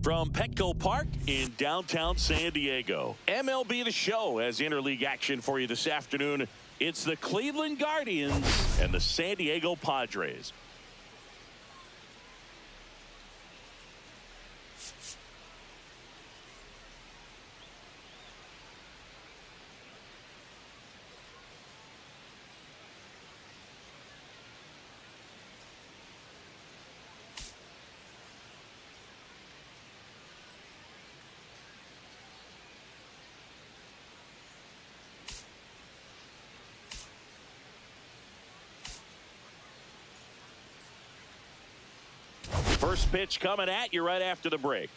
From Petco Park in downtown San Diego, MLB The Show has interleague action for you this afternoon. It's the Cleveland Guardians and the San Diego Padres. First pitch coming at you right after the break.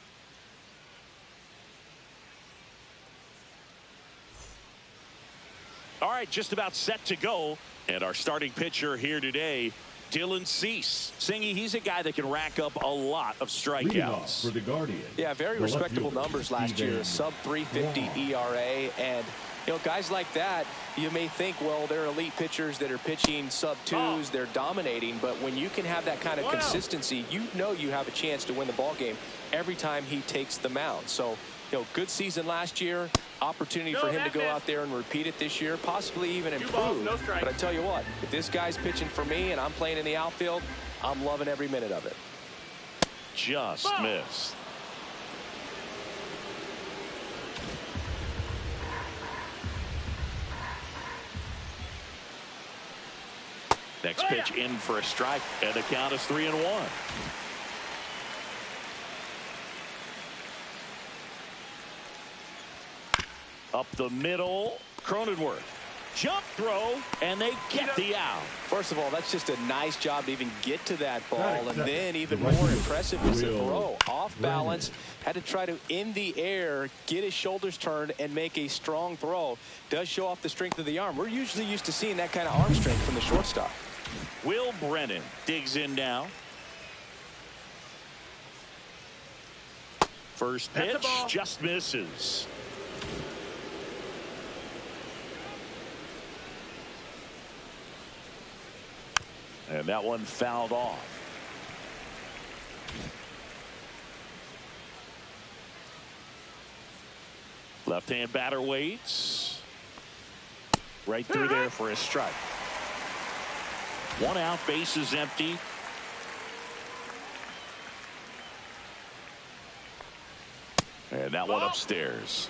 All right, just about set to go. And our starting pitcher here today, Dylan Cease. Singy, he's a guy that can rack up a lot of strikeouts. For the Guardians. Yeah, very respectable numbers last year. Sub 350 ERA. And, you know, guys like that, you may think, well, they're elite pitchers that are pitching sub twos. They're dominating. But when you can have that kind of consistency, you know you have a chance to win the ball game every time he takes the mound. So, you know, good season last year. Opportunity for him to go out there and repeat it this year, possibly even improve. But I tell you what, if this guy's pitching for me and I'm playing in the outfield, I'm loving every minute of it. Just missed. Next pitch in for a strike, and the count is 3-1. Up the middle, Cronenworth. Jump throw, and they get the out. First of all, that's just a nice job to even get to that ball. And then even more impressive is the throw. Off balance, had to try to, in the air, get his shoulders turned and make a strong throw. Does show off the strength of the arm. We're usually used to seeing that kind of arm strength from the shortstop. Will Brennan digs in now. First pitch just misses. And that one fouled off. Left-hand batter waits. Right through there for a strike. One out, base is empty. And that one upstairs.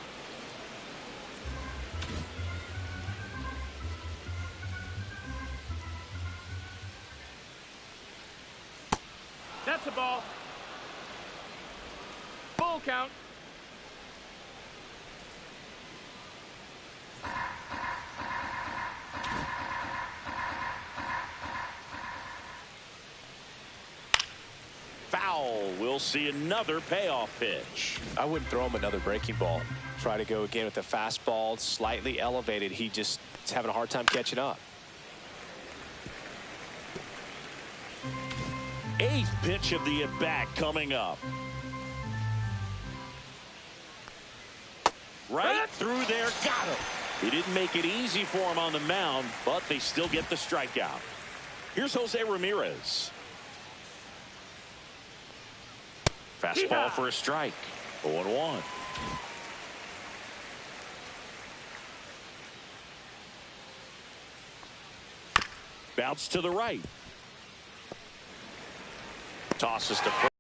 That's a ball. Full count. Foul. We'll see another payoff pitch. I wouldn't throw him another breaking ball. Try to go again with the fastball, slightly elevated. He just is having a hard time catching up. Eighth pitch of the at-bat coming up. Right through there, got him. He didn't make it easy for him on the mound, but they still get the strikeout. Here's Jose Ramirez. Fastball for a strike. 0-1. Bounce to the right. Tosses to first.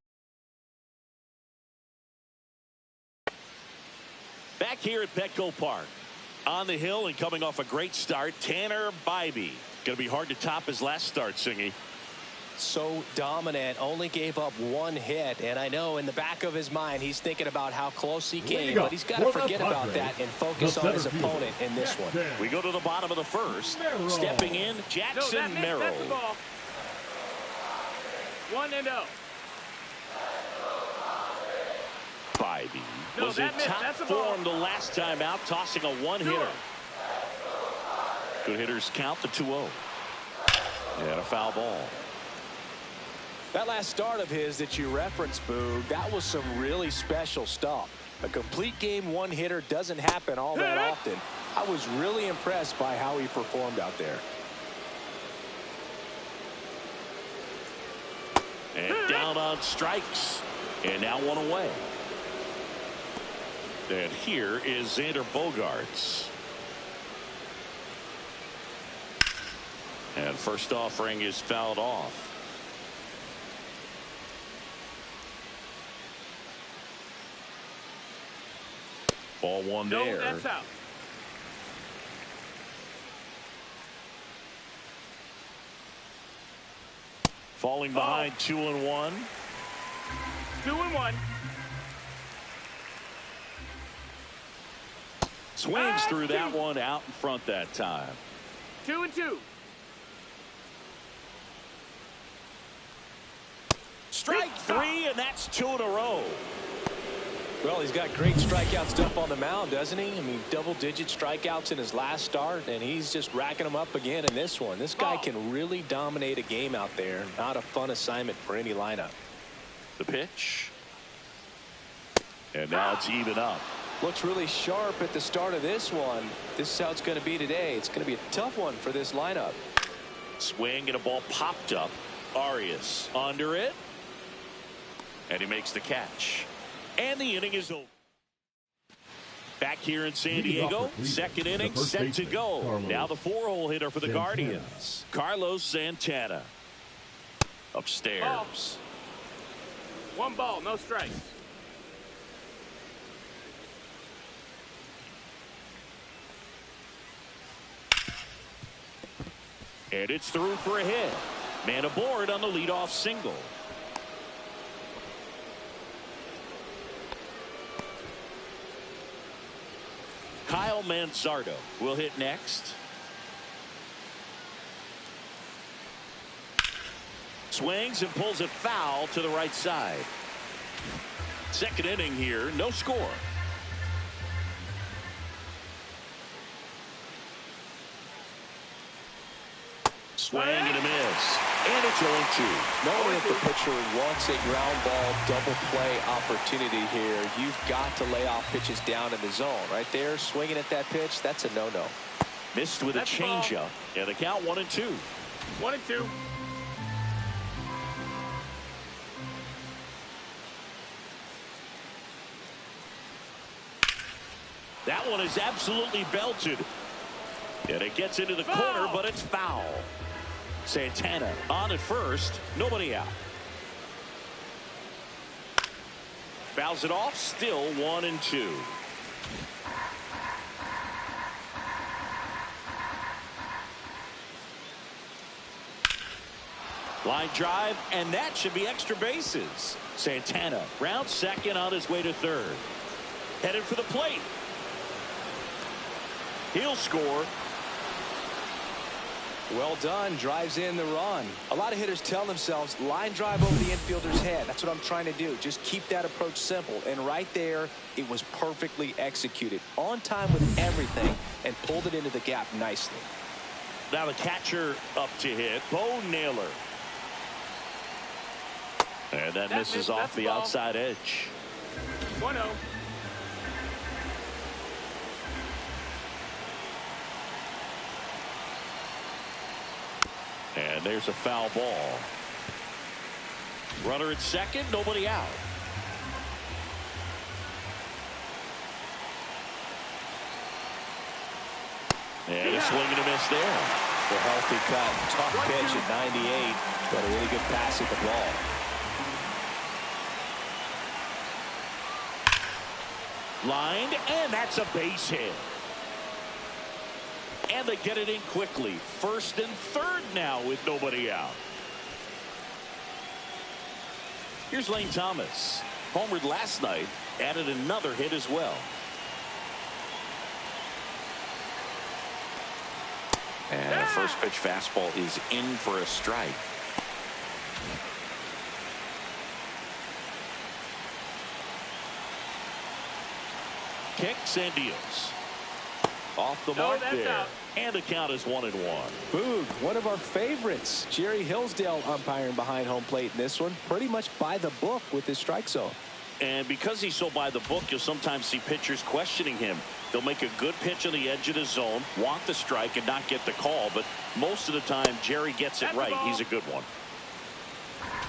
Back here at Petco Park. On the hill and coming off a great start, Tanner Bybee. Going to be hard to top his last start, Singy. So dominant, only gave up one hit, and I know in the back of his mind he's thinking about how close he came, but he's got to forget about that and focus on his opponent in this one. We go to the bottom of the first. Stepping in, Jackson Merrill. 1-0. Was in top form the last time out, tossing a one-hitter. Good hitters count the 2-0. And a foul ball. That last start of his that you referenced, Boog, that was some really special stuff. A complete game one-hitter doesn't happen all that often. I was really impressed by how he performed out there. And down on strikes. And now one away. And here is Xander Bogaerts. And first offering is fouled off. Ball one there. No, that's out. Falling behind 2-1. 2-1. Swings through that one, out in front that time. 2-2. Strike three, and that's 2 in a row. Well, he's got great strikeout stuff on the mound, doesn't he? I mean, double-digit strikeouts in his last start, and he's just racking them up again in this one. This guy can really dominate a game out there. Not a fun assignment for any lineup. The pitch. And now it's even up. Looks really sharp at the start of this one. This is how it's going to be today. It's going to be a tough one for this lineup. Swing and a ball popped up. Arias under it. And he makes the catch. And the inning is over. Back here in San Diego, second inning set to go. Now the 4-hole hitter for the Guardians, Carlos Santana. Upstairs. One ball, no strikes. And it's through for a hit. Man aboard on the leadoff single. Kyle Manzardo will hit next. Swings and pulls it foul to the right side. Second inning here, no score. Swing and a miss. And it's 0-2. Knowing that the pitcher wants a ground ball double play opportunity here, you've got to lay off pitches down in the zone. Right there, swinging at that pitch, that's a no-no. Missed with a changeup. And the count 1-2. 1-2. That one is absolutely belted. And it gets into the corner, but it's foul. Santana on at first, nobody out. Fouls it off, still 1-2. Line drive, and that should be extra bases. Santana round second on his way to third. Headed for the plate. He'll score. Well done. Drives in the run. A lot of hitters tell themselves line drive over the infielder's head. That's what I'm trying to do. Just keep that approach simple. And right there, it was perfectly executed. On time with everything and pulled it into the gap nicely. Now the catcher up to hit. Bo Naylor. And that misses off the outside edge. 1-0. And there's a foul ball. Runner at second, nobody out. And a swing and a miss there. The healthy cut. Tough pitch at 98, but a really good pass at the ball. Lined, and that's a base hit. And they get it in quickly. First and third now with nobody out. Here's Lane Thomas. Homered last night, added another hit as well. And the first pitch fastball is in for a strike. Sandias. Off the No, mark that's there. out. And the count is 1-1. Boog, one of our favorites. Jerry Hillsdale umpiring behind home plate in this one. Pretty much by the book with his strike zone. And because he's so by the book, you'll sometimes see pitchers questioning him. They'll make a good pitch on the edge of the zone, want the strike, and not get the call. But most of the time, Jerry gets it right. He's a good one.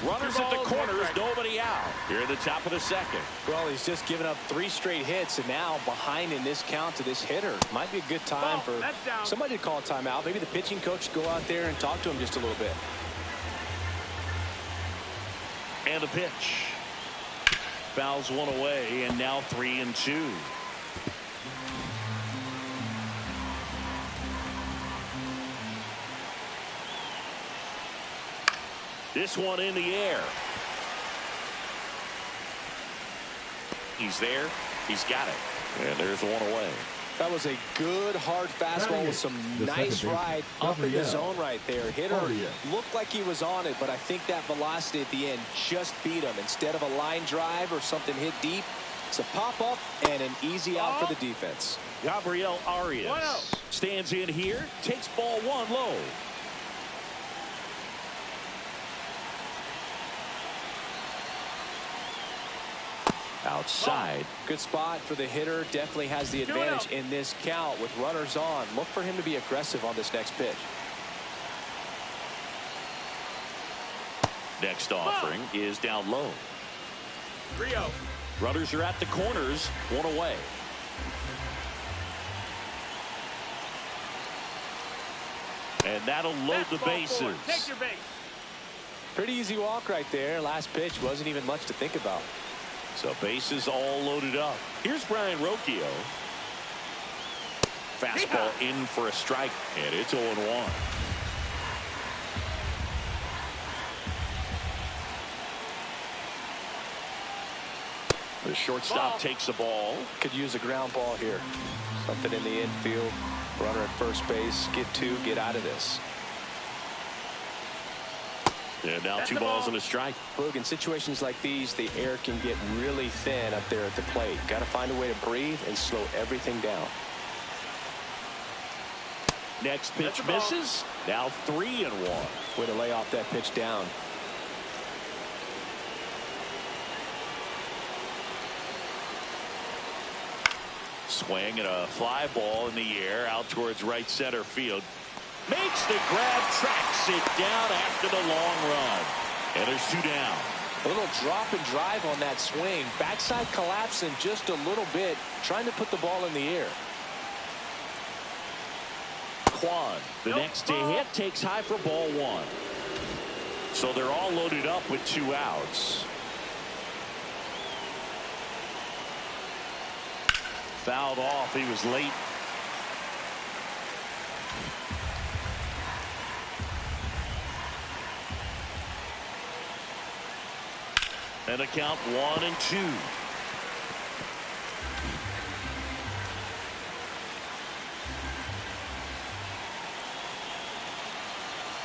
Runners at the corners, nobody out. Here at the top of the second. Well, he's just given up 3 straight hits, and now behind in this count to this hitter. Might be a good time for somebody to call a timeout. Maybe the pitching coach go out there and talk to him just a little bit. And the pitch. Fouls one away, and now 3-2. This one in the air. He's there. He's got it. And there's one away. That was a good hard fastball with some nice ride up in the zone right there. Hitter looked like he was on it, but I think that velocity at the end just beat him. Instead of a line drive or something hit deep, it's a pop-up and an easy out for the defense. Gabriel Arias stands in here, takes ball 1 low. Outside. Good spot for the hitter. Definitely has the advantage in this count with runners on. Look for him to be aggressive on this next pitch. Next offering is down low. 3-0. Runners are at the corners, 1 away. And that'll load the bases. Take your base. Pretty easy walk right there. Last pitch wasn't even much to think about. So bases all loaded up. Here's Brian Rocchio. Fastball in for a strike, and it's 0-1. The shortstop takes the ball. Could use a ground ball here. Something in the infield. Runner at first base. Get 2. Get out of this. And now 2 balls and a strike. Boog, in situations like these, the air can get really thin up there at the plate. Got to find a way to breathe and slow everything down. Next pitch misses. Now 3-1. Way to lay off that pitch down. Swing and a fly ball in the air out towards right center field. Makes the grab, tracks it down after the long run. And there's 2 down. A little drop and drive on that swing. Backside collapsing just a little bit, trying to put the ball in the air. Kwan, the next to hit, takes high for ball 1. So they're all loaded up with 2 outs. Fouled off. He was late. And a count 1-2.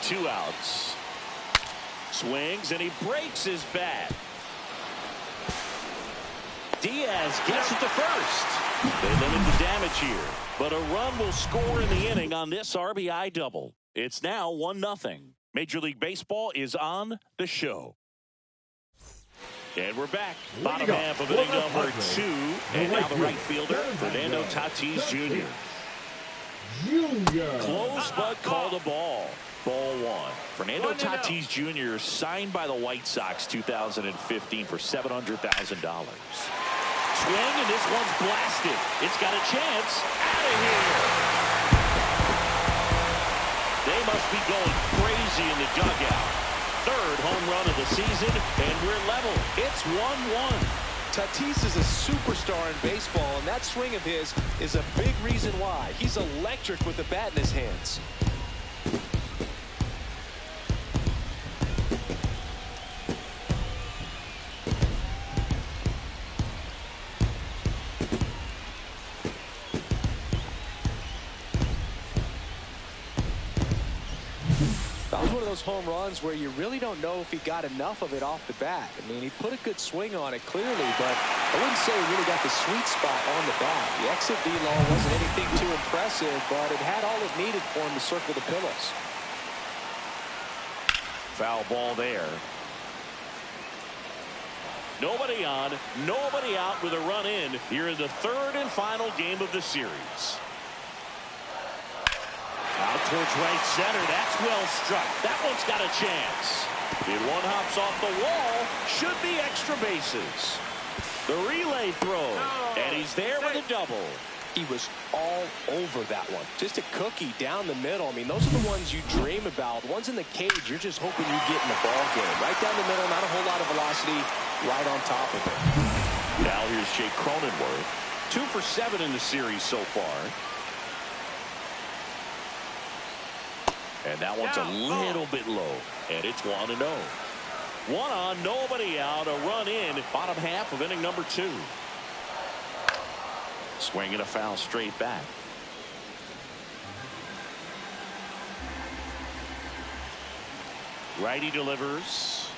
Two outs. Swings and he breaks his bat. Diaz gets it to first. They limit the damage here, but a run will score in the inning on this RBI double. It's now 1-0. Major League Baseball is on the show. And we're back. Bottom half of inning number 2. And now the right fielder, Fernando Tatis Jr. Close but called a ball. Ball 1. Fernando Tatis Jr. signed by the White Sox 2015 for $700,000. Swing, and this one's blasted. It's got a chance. Out of here. They must be going crazy in the dugout. 3rd home run of the season, and we're level. It's 1-1. Tatis is a superstar in baseball, and that swing of his is a big reason why. He's electric with the bat in his hands. That was one of those home runs where you really don't know if he got enough of it off the bat. I mean, he put a good swing on it clearly, but I wouldn't say he really got the sweet spot on the bat. The exit velo wasn't anything too impressive, but it had all it needed for him to circle the pillows. Foul ball there. Nobody on, nobody out with a run in here in the third and final game of the series. Out towards right center. That's well struck. That one's got a chance. If one hops off the wall, should be extra bases. The relay throw. And he's there with a double. He was all over that one. Just a cookie down the middle. I mean, those are the ones you dream about. The ones in the cage, you're just hoping you get in the ball game. Right down the middle, not a whole lot of velocity, right on top of it. Now here's Jake Cronenworth. 2 for 7 in the series so far. And that one's a little bit low. And it's 1-0. 1 on, nobody out. A run in. Bottom half of inning number 2. Swinging a foul straight back. Righty delivers.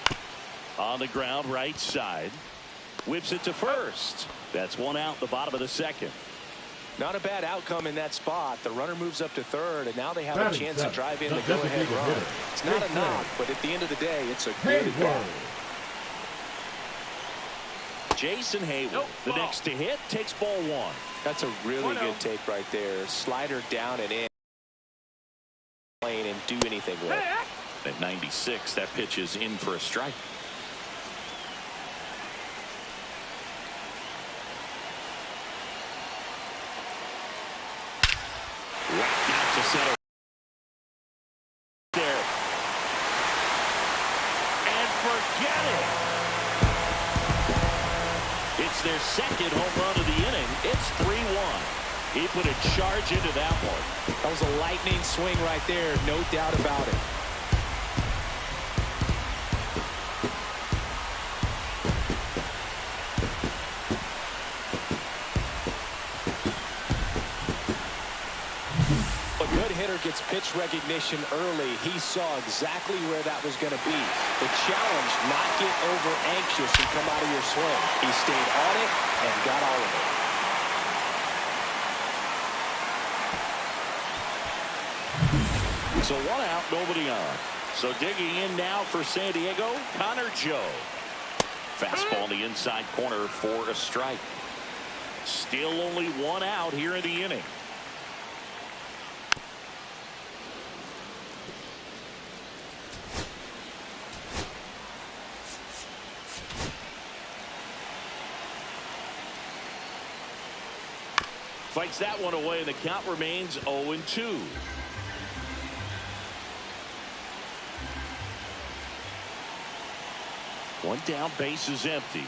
On the ground, right side. Whips it to first. That's 1 out, the bottom of the second. Not a bad outcome in that spot. The runner moves up to third, and now they have a chance to drive in the go-ahead run. It's not a knock, but at the end of the day, it's a good run. Jason Hayward, the next to hit, takes ball 1. That's a really good take right there. Slider down and in. And do anything with it. At 96, that pitch is in for a strike. Right out to center. There. And forget it. It's their second home run of the inning. It's 3-1. He put a charge into that one. That was a lightning swing right there. No doubt about it. Gets pitch recognition early. He saw exactly where that was going to be. The challenge, not get over anxious and come out of your swing. He stayed on it and got all of it. So 1 out, nobody on. So digging in now for San Diego, Connor Joe. Fastball in the inside corner for a strike. Still only 1 out here in the inning. Fights that one away, and the count remains 0-2. One down, base is empty.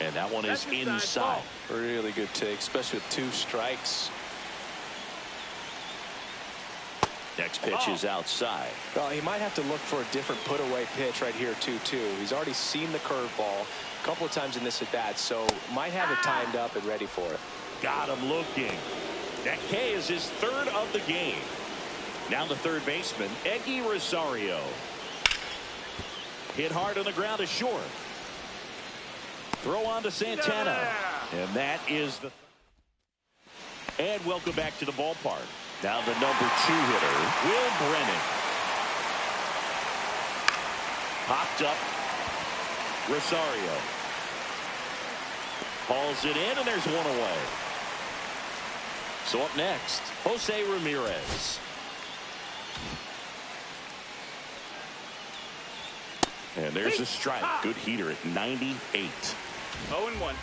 And that one is inside. Really good take, especially with 2 strikes. Next pitch is outside. Well, he might have to look for a different put-away pitch right here, 2-2. He's already seen the curveball a couple of times in this at-bat, so might have it timed up and ready for it. Got him looking. That K is his 3rd of the game. Now the third baseman, Eggy Rosario. Hit hard on the ground to short. Throw on to Santana. And that is the... And welcome back to the ballpark. Now the number 2 hitter, Will Brennan. Popped up. Rosario. Hauls it in, and there's 1 away. So up next, Jose Ramirez. And there's a strike. Good heater at 98. 0-1.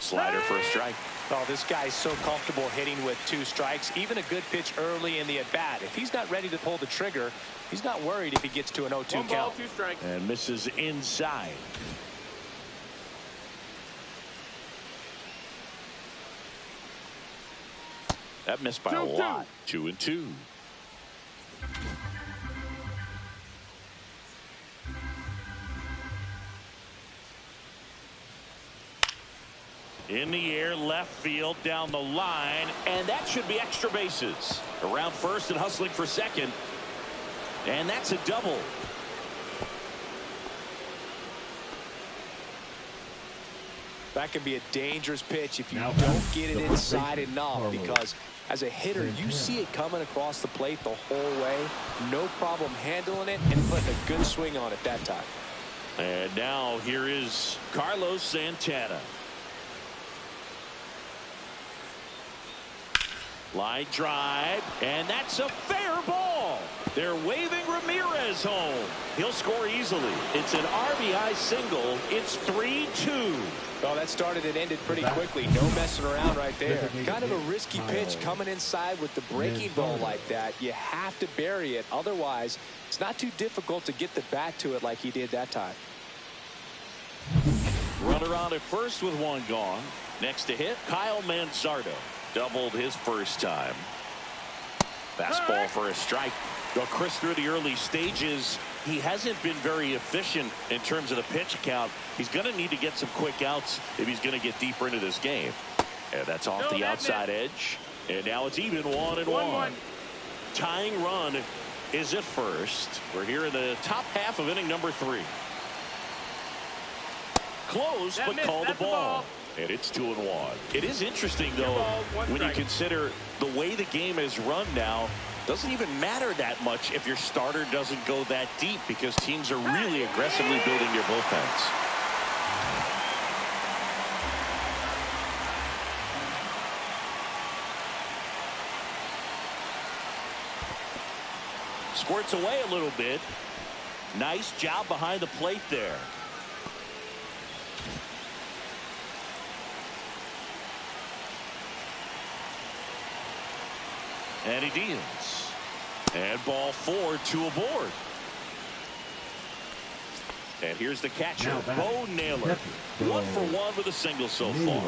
Slider for a strike. Oh, this guy's so comfortable hitting with 2 strikes. Even a good pitch early in the at-bat. If he's not ready to pull the trigger, he's not worried if he gets to an 0-2 count. 1 ball, 2 strikes. And misses inside. That missed by a lot. 2-2. In the air, left field, down the line, and that should be extra bases. Around first and hustling for second. And that's a double. That can be a dangerous pitch if you don't get it inside enough, because as a hitter, you see it coming across the plate the whole way. No problem handling it and putting a good swing on it that time. And now here is Carlos Santana. Line drive, and that's a fair ball. They're waving Ramirez home. He'll score easily. It's an RBI single. It's 3-2. Well, that started and ended pretty quickly. No messing around right there. Kind of a risky pitch coming inside with the breaking ball like that. You have to bury it. Otherwise, it's not too difficult to get the bat to it like he did that time. Runner on at first with one gone. Next to hit, Kyle Manzardo. Doubled his first time. Fastball for a strike. Well, Chris, through the early stages, he hasn't been very efficient in terms of the pitch count. He's going to need to get some quick outs if he's going to get deeper into this game. And that's off the outside edge. And now it's even 1-1. Tying run is at first. We're here in the top half of inning number 3. Close, but called the ball. And it's 2-1. It is interesting, though, when you consider the way the game is run now. Doesn't even matter that much if your starter doesn't go that deep, because teams are really aggressively building their bullpens. Squirts away a little bit. Nice job behind the plate there. And he deals. And ball 4, 2 aboard. And here's the catcher, Bo Naylor. 1 for 1 with a single so far.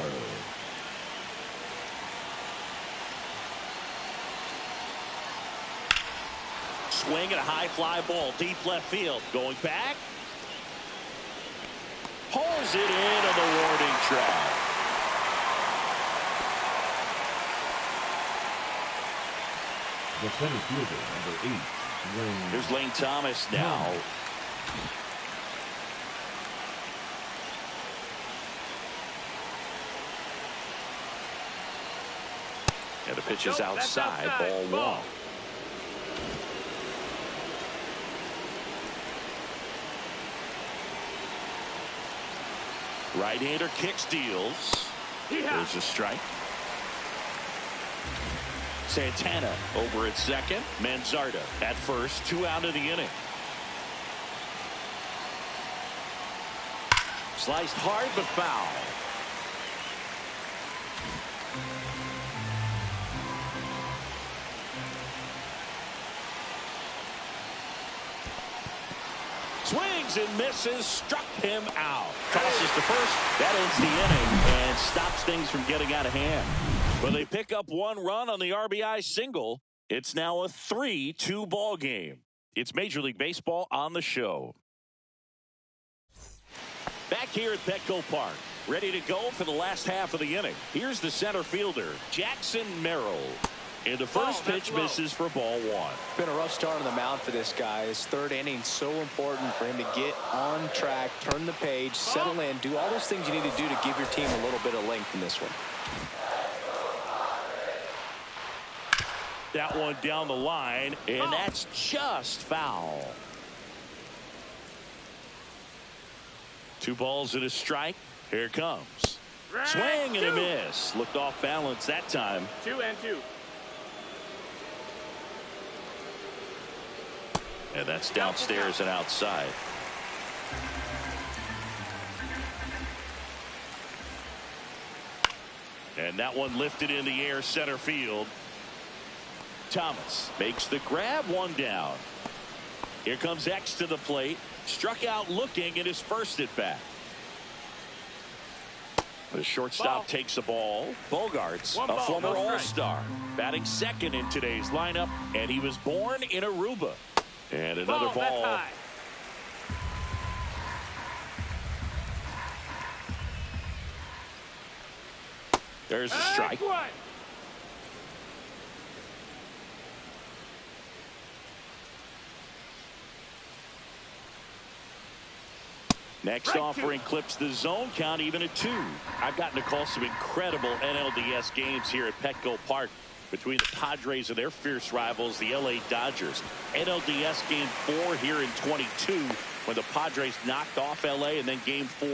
Swing and a high fly ball, deep left field. Going back. Pulls it in on the warning track. The center fielder, number 8, Lane. Here's Lane Thomas now. And the pitch is outside, ball 1. Right-hander kicks, deals. There's a strike. Santana over at second. Manzardo at first. 2 out of the inning. Sliced hard but foul. Swings and misses. Struck him out. Tosses to first. That ends the inning and stops things from getting out of hand. But they pick up 1 run on the RBI single. It's now a 3-2 ball game. It's Major League Baseball on the show. Back here at Petco Park, ready to go for the last half of the inning. Here's the center fielder, Jackson Merrill. And the first pitch misses for ball 1. Been a rough start on the mound for this guy. His 3rd inning so important for him to get on track, turn the page, settle in, do all those things you need to do to give your team a little bit of length in this one. That one down the line, and that's just foul. 2 balls and a strike. Here it comes. Swing and a miss. Looked off balance that time. 2-2. And that's downstairs and outside. And that one lifted in the air, center field. Thomas makes the grab, 1 down. Here comes X to the plate. Struck out looking at his first at bat. The shortstop takes the ball. Bogarts, a former All-Star, batting second in today's lineup, and he was born in Aruba. And another ball. There's a strike. Next offering clips the zone count even at 2. I've gotten to call some incredible NLDS games here at Petco Park between the Padres and their fierce rivals, the LA Dodgers. NLDS game 4 here in 22 when the Padres knocked off LA, and then game 4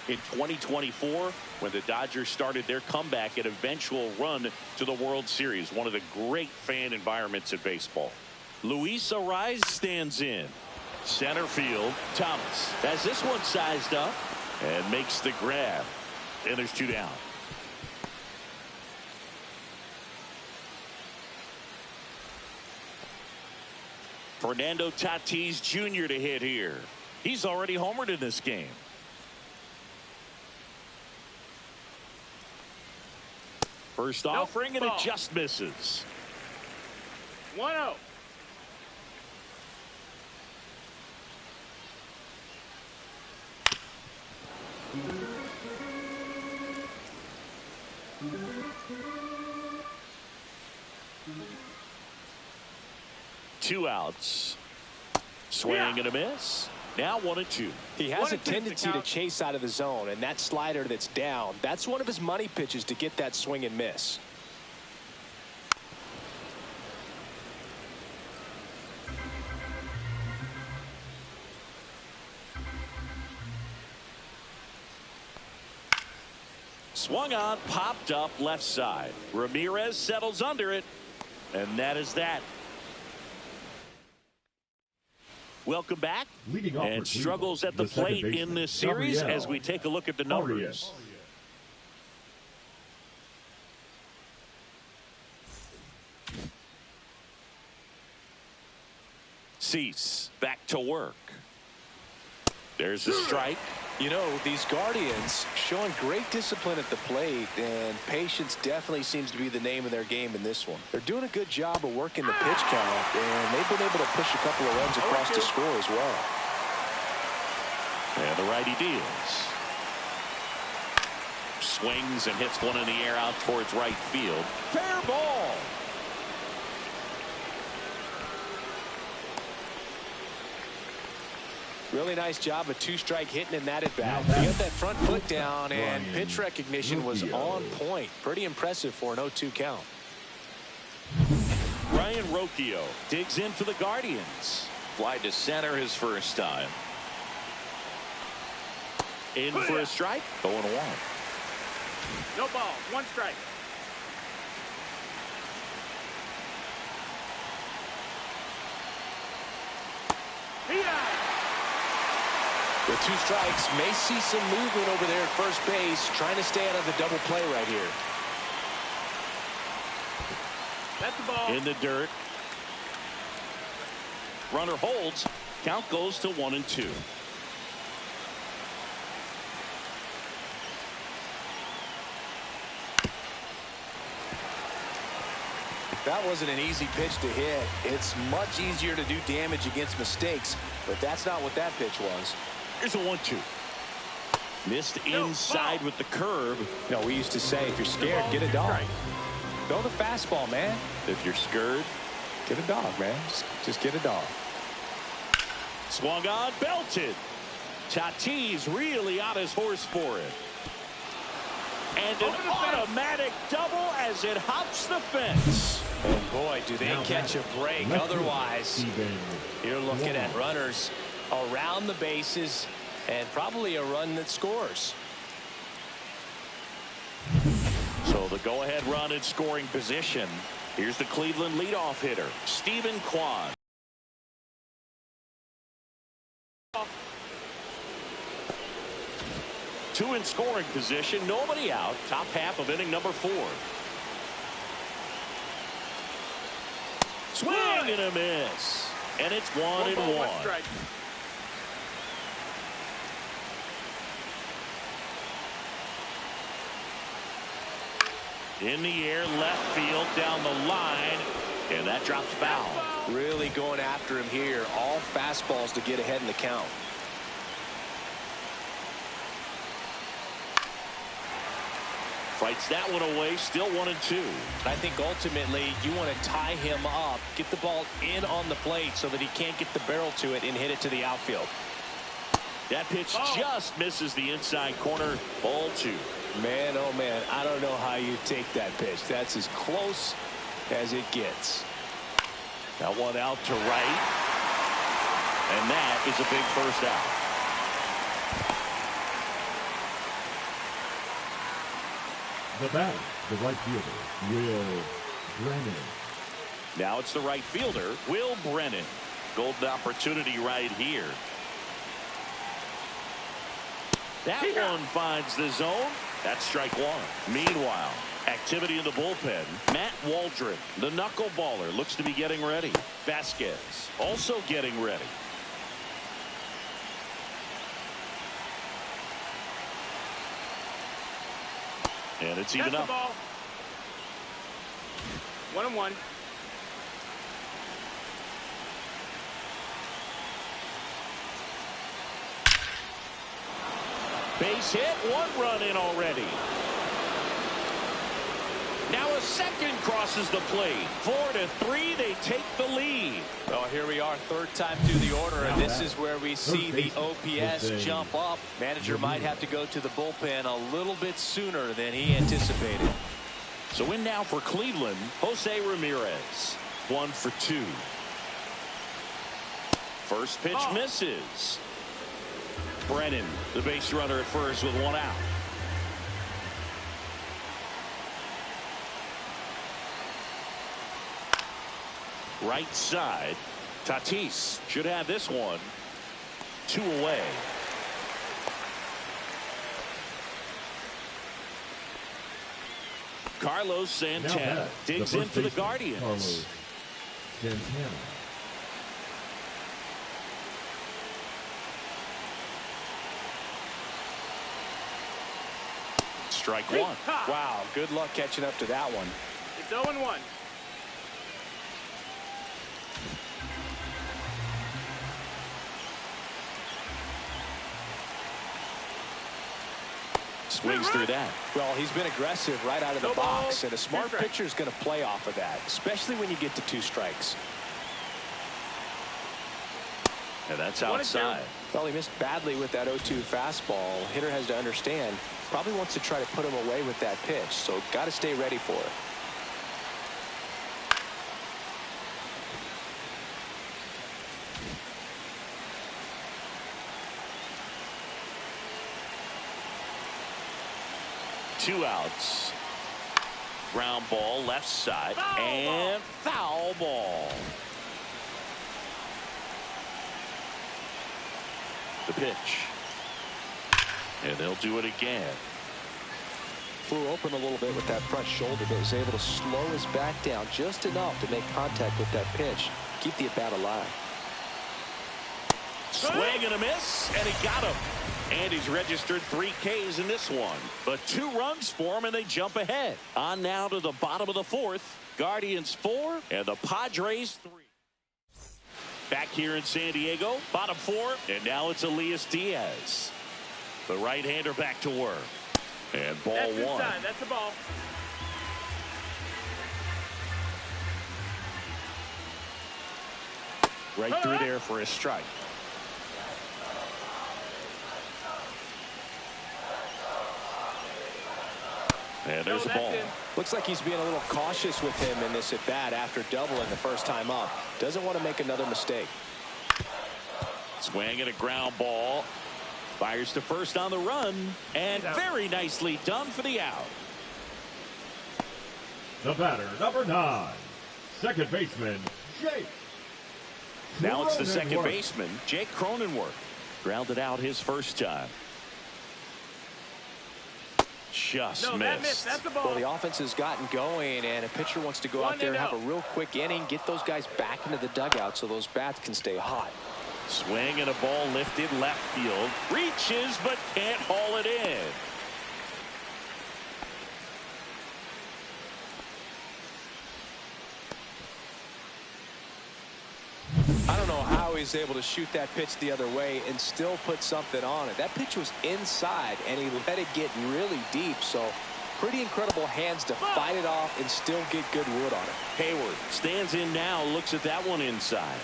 in 2024 when the Dodgers started their comeback and eventual run to the World Series. One of the great fan environments in baseball. Luis Ariz stands in. Center field, Thomas has this one sized up and makes the grab. And there's 2 down. Fernando Tatis Jr. to hit here. He's already homered in this game. First offering, and it just misses. 1-0. Two outs. Swing and a miss. Now 1-2. He has a tendency to chase out of the zone, and that slider that's down, that's one of his money pitches to get that swing and miss. Swung on, popped up left side. Ramirez settles under it, and that is that. Welcome back. And struggles at the plate in this series as we take a look at the numbers. Cease back to work. There's a strike. You know, these Guardians showing great discipline at the plate, and patience definitely seems to be the name of their game in this one. They're doing a good job of working the pitch count, and they've been able to push a couple of runs across the score as well. And the righty deals. Swings and hits one in the air out towards right field. Fair ball. Really nice job of 2-strike hitting in that at bat. He got that front foot down, and pitch recognition was on point. Pretty impressive for an 0-2 count. Ryan Rocchio digs in for the Guardians. Fly to center his first time. In for a strike. 0-1. No ball. 1 strike. With 2 strikes, may see some movement over there at first base, trying to stay out of the double play right here. That's the ball. In the dirt. Runner holds. Count goes to 1-2. That wasn't an easy pitch to hit. It's much easier to do damage against mistakes, but that's not what that pitch was. Here's a 1-2. Missed inside with the curve. You know, we used to say, if you're scared, get a dog. Throw the fastball, man. If you're scared, get a dog, man. Just get a dog. Swung on, belted. Tatis really on his horse for it. And an automatic double as it hops the fence. And boy, do they catch a break. Otherwise, you're looking at runners around the bases and probably a run that scores. So the go-ahead run in scoring position. Here's the Cleveland leadoff hitter, Stephen Kwan. Two in scoring position, nobody out. Top half of inning number 4. Swing and a miss. And it's 1-1. In the air, left field, down the line, and that drops foul. Really going after him here. All fastballs to get ahead in the count. Fights that one away, still 1-2. I think ultimately you want to tie him up, get the ball in on the plate so that he can't get the barrel to it and hit it to the outfield. That pitch just misses the inside corner. Ball 2. Man, oh man, I don't know how you take that pitch. That's as close as it gets. That one out to right. And that is a big first out. The batter, the right fielder, Will Brennan. Now it's the right fielder, Will Brennan. Golden opportunity right here. That one finds the zone. That's strike 1. Meanwhile, activity in the bullpen. Matt Waldron, the knuckleballer, looks to be getting ready. Vasquez also getting ready. And it's even up. 1-1. Base hit, 1 run in already. Now a second crosses the plate. 4-3, they take the lead. Well, here we are, third time through the order, and this is where we see the OPS jump up. Manager might have to go to the bullpen a little bit sooner than he anticipated. So in now for Cleveland, Jose Ramirez. 1 for 2. First pitch misses. Brennan, the base runner at first with 1 out. Right side, Tatis should have this one. 2 away. Carlos Santana digs in for the Guardians. Carlos Santana. Strike 1. Wow, good luck catching up to that one. It's 0-1. Swings through that. Well, he's been aggressive right out of the box, and a smart pitcher is going to play off of that, especially when you get to 2 strikes. And that's outside. Well, he missed badly with that 0-2 fastball. Hitter has to understand, probably wants to try to put him away with that pitch, so got to stay ready for it. Two outs. Ground ball left side and foul ball. The pitch. And they'll do it again. Flew open a little bit with that front shoulder, but was able to slow his back down just enough to make contact with that pitch. Keep the at-bat alive. Swing and a miss, and he got him. And he's registered 3 Ks in this one. But 2 runs for him, and they jump ahead. On now to the bottom of the 4th. Guardians 4 and the Padres 3. Back here in San Diego, bottom 4, and now it's Elias Diaz. The right-hander back to work. And ball That's 1. inside. That's the ball. Right through there for a strike. And there's the ball. Looks like he's being a little cautious with him in this at bat after doubling the first time up. Doesn't want to make another mistake. Swing and a ground ball. Fires to first on the run. And very nicely done for the out. The batter, number 9, second baseman, Jake. Now it's the second Cronenworth. baseman, Jake Cronenworth. Grounded out his first time. Just No, that missed. That's the ball. Well, the offense has gotten going, and a pitcher wants to go out there and have a real quick inning, get those guys back into the dugout so those bats can stay hot. Swing and a ball lifted left field. Reaches but can't haul it in. I don't know how he's able to shoot that pitch the other way and still put something on it. That pitch was inside, and he let it get really deep, so Pretty incredible hands to fight it off and still get good wood on it. Hayward stands in now, looks at that one inside.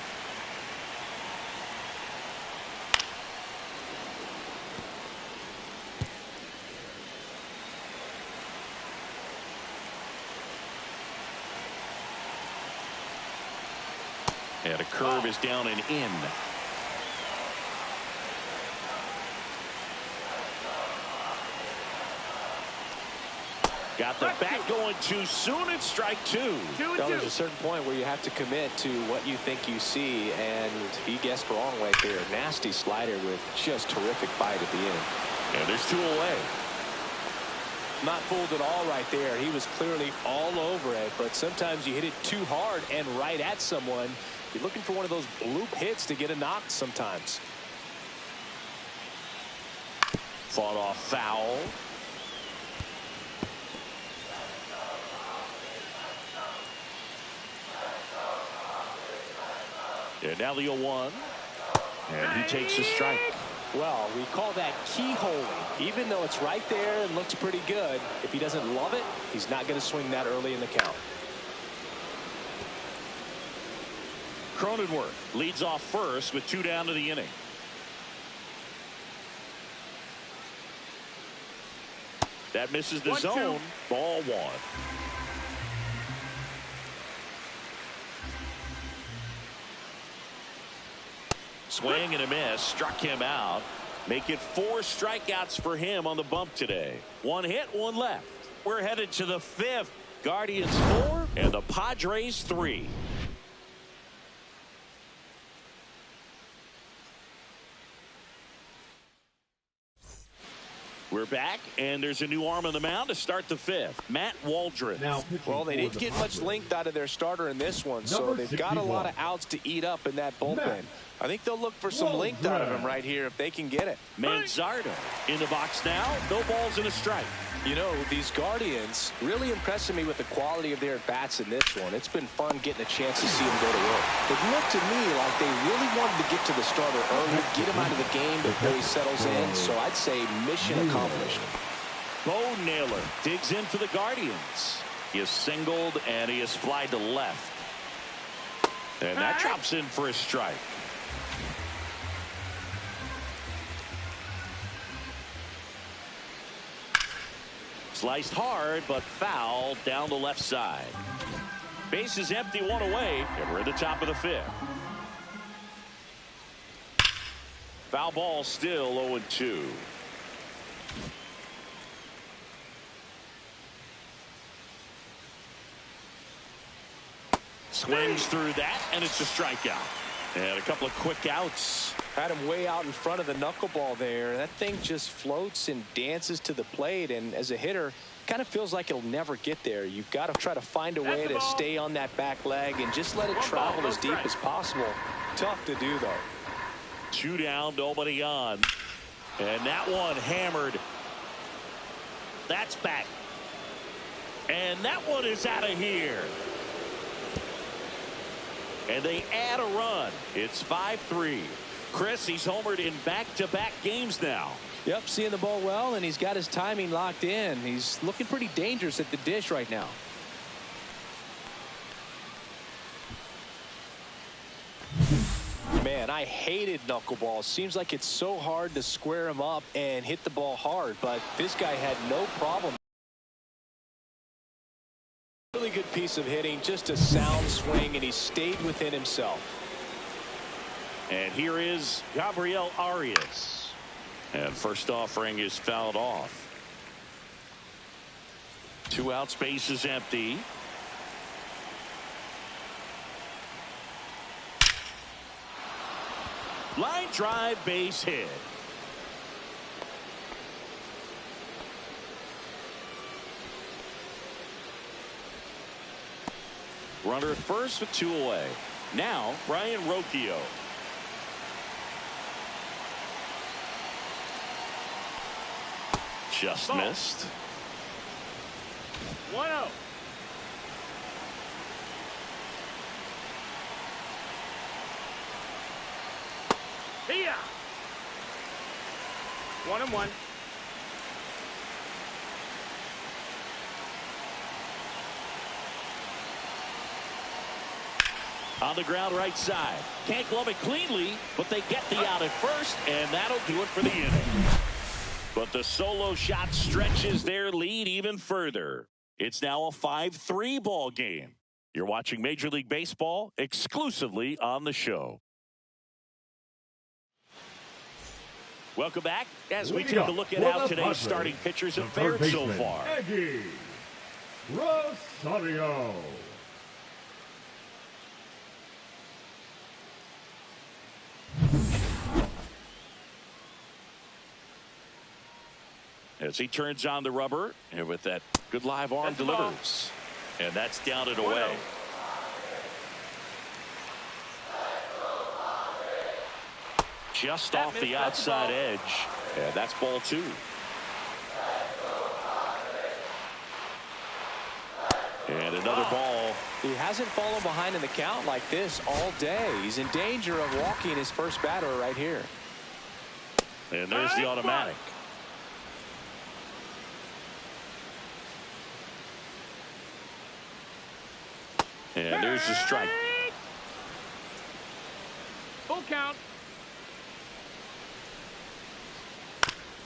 And a curve is down and in. Got the bat going too soon. It's strike two. There's a certain point where you have to commit to what you think you see, and he guessed wrong right there. Nasty slider with just terrific bite at the end. And there's two away. Not fooled at all right there. He was clearly all over it, but sometimes you hit it too hard and right at someone. You're looking for one of those bloop hits to get a knock sometimes. Fought off foul. And now the 0-1. And he takes a strike. Well, we call that keyholing. Even though it's right there and looks pretty good, if he doesn't love it, he's not going to swing that early in the count. Cronenworth leads off first with 2 down to the inning. That misses the zone. Ball 1. Swing and a miss. Struck him out. Make it 4 strikeouts for him on the bump today. 1 hit, 1 left. We're headed to the 5th. Guardians 4 and the Padres 3. We're back, and there's a new arm on the mound to start the 5th. Matt Waldron. Well, they didn't get much length out of their starter in this one, so they've got a lot of outs to eat up in that bullpen. I think they'll look for some length out of him right here if they can get it. Manzardo in the box now. No balls and a strike. You know, these Guardians really impressing me with the quality of their bats in this one. It's been fun getting a chance to see them go to work. It looked to me like they really wanted to get to the starter early, get him out of the game before he settles in. So I'd say mission accomplished. Bo Naylor digs in for the Guardians. He is singled and he is flied to left. And that drops in for a strike. Sliced hard, but foul down the left side. Base is empty, 1 away, and we're at the top of the 5th. Foul ball still 0-2. Swings through that, and it's a strikeout. And a couple of quick outs. Had him way out in front of the knuckleball there. That thing just floats and dances to the plate, and as a hitter, kind of feels like it'll never get there. You've got to try to find a way to stay on that back leg and just let it travel as deep as possible. Tough to do, though. 2 down, nobody on. And that one hammered. That's back. And that one is out of here. And they add a run. It's 5-3. Chris, he's homered in back-to-back games now. Yep, seeing the ball well, and he's got his timing locked in. He's looking pretty dangerous at the dish right now. Man, I hated knuckleball. Seems like it's so hard to square him up and hit the ball hard, but this guy had no problem. Really good piece of hitting, just a sound swing, and he stayed within himself. And here is Gabriel Arias. And first offering is fouled off. 2 outs, base is empty. Line drive, base hit. Runner at first with 2 away. Now, Brian Rocchio. Just missed. 1-0. Here. 1-1. On the ground right side. Can't glove it cleanly, but they get the out at first, and that'll do it for the inning. But the solo shot stretches their lead even further. It's now a 5-3 ball game. You're watching Major League Baseball exclusively on the show. Welcome back as we take a look at how today's starting pitchers have fared so far. Rosario. As he turns on the rubber, and with that good live arm delivers. And that's down and away. Just off the outside edge. And that's ball 2. And another ball. He hasn't fallen behind in the count like this all day. He's in danger of walking his first batter right here. And there's the automatic. And there's the strike. Full count.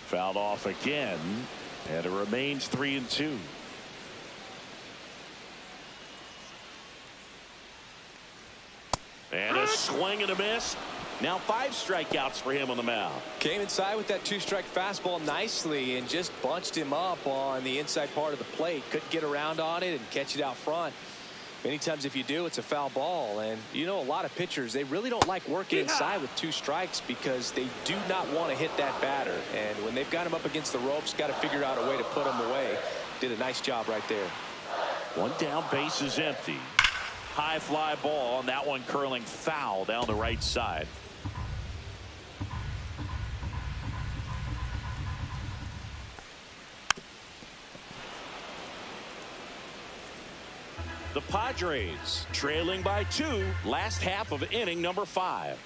Fouled off again, and it remains 3-2. And a swing and a miss. Now 5 strikeouts for him on the mound. Came inside with that 2-strike fastball nicely and just bunched him up on the inside part of the plate. Couldn't get around on it and catch it out front. Many times if you do, it's a foul ball. And you know, a lot of pitchers, they really don't like working inside with 2 strikes because they do not want to hit that batter. And when they've got him up against the ropes, got to figure out a way to put him away. Did a nice job right there. 1 down, base is empty. High fly ball, and that one curling foul down the right side. The Padres trailing by 2, last half of inning number 5.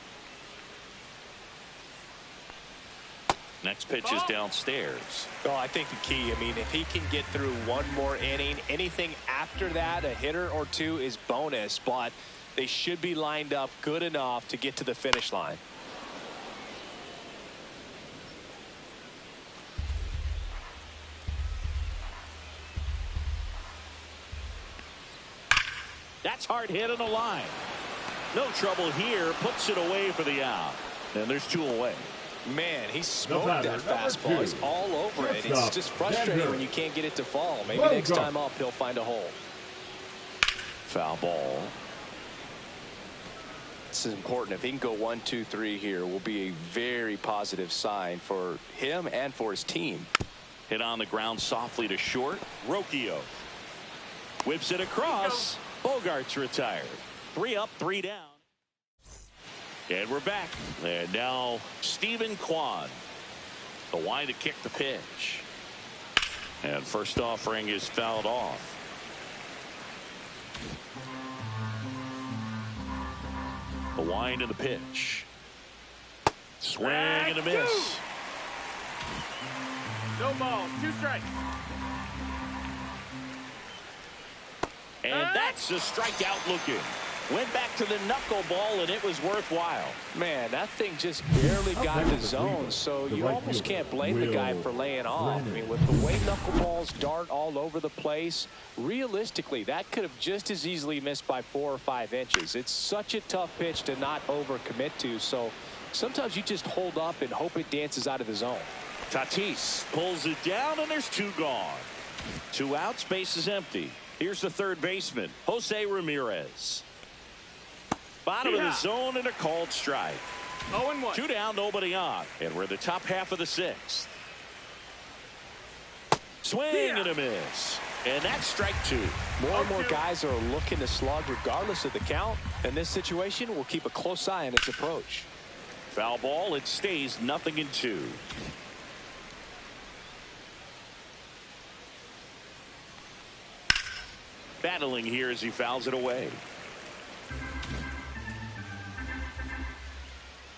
Next pitch is downstairs. Oh, I think the key, I mean, if he can get through 1 more inning, anything after that, a hitter or 2 is bonus, but they should be lined up good enough to get to the finish line. That's hard hit on the line. No trouble here. Puts it away for the out. And there's 2 away. Man, he smoked that fastball. He's all over it. It's just frustrating when you can't get it to fall. Maybe next time up he'll find a hole. Foul ball. This is important. If he can go 1, 2, 3 here, will be a very positive sign for him and for his team. Hit on the ground softly to short. Rocchio whips it across. Bogart's retired. 3 up, 3 down. And we're back. And now Stephen Kwan. The wind to kick the pitch. And first offering is fouled off. The wind and the pitch. Swing and a miss. No ball. 2 strikes. And that's a strikeout looking. Went back to the knuckleball, and it was worthwhile. Man, that thing just barely got the zone, so you almost can't blame the guy for laying off. I mean, with the way knuckleballs dart all over the place, realistically, that could have just as easily missed by 4 or 5 inches. It's such a tough pitch to not overcommit to, so sometimes you just hold up and hope it dances out of the zone. Tatis pulls it down, and there's 2 gone. 2 outs, base is empty. Here's the third baseman, Jose Ramirez. Bottom of the zone and a called strike. 0-1. 2 down, nobody on. And we're in the top half of the 6th. Swing and a miss. And that's strike 2. More and more guys are looking to slug regardless of the count. In this situation, we'll keep a close eye on its approach. Foul ball, it stays 0-2. Battling here as he fouls it away.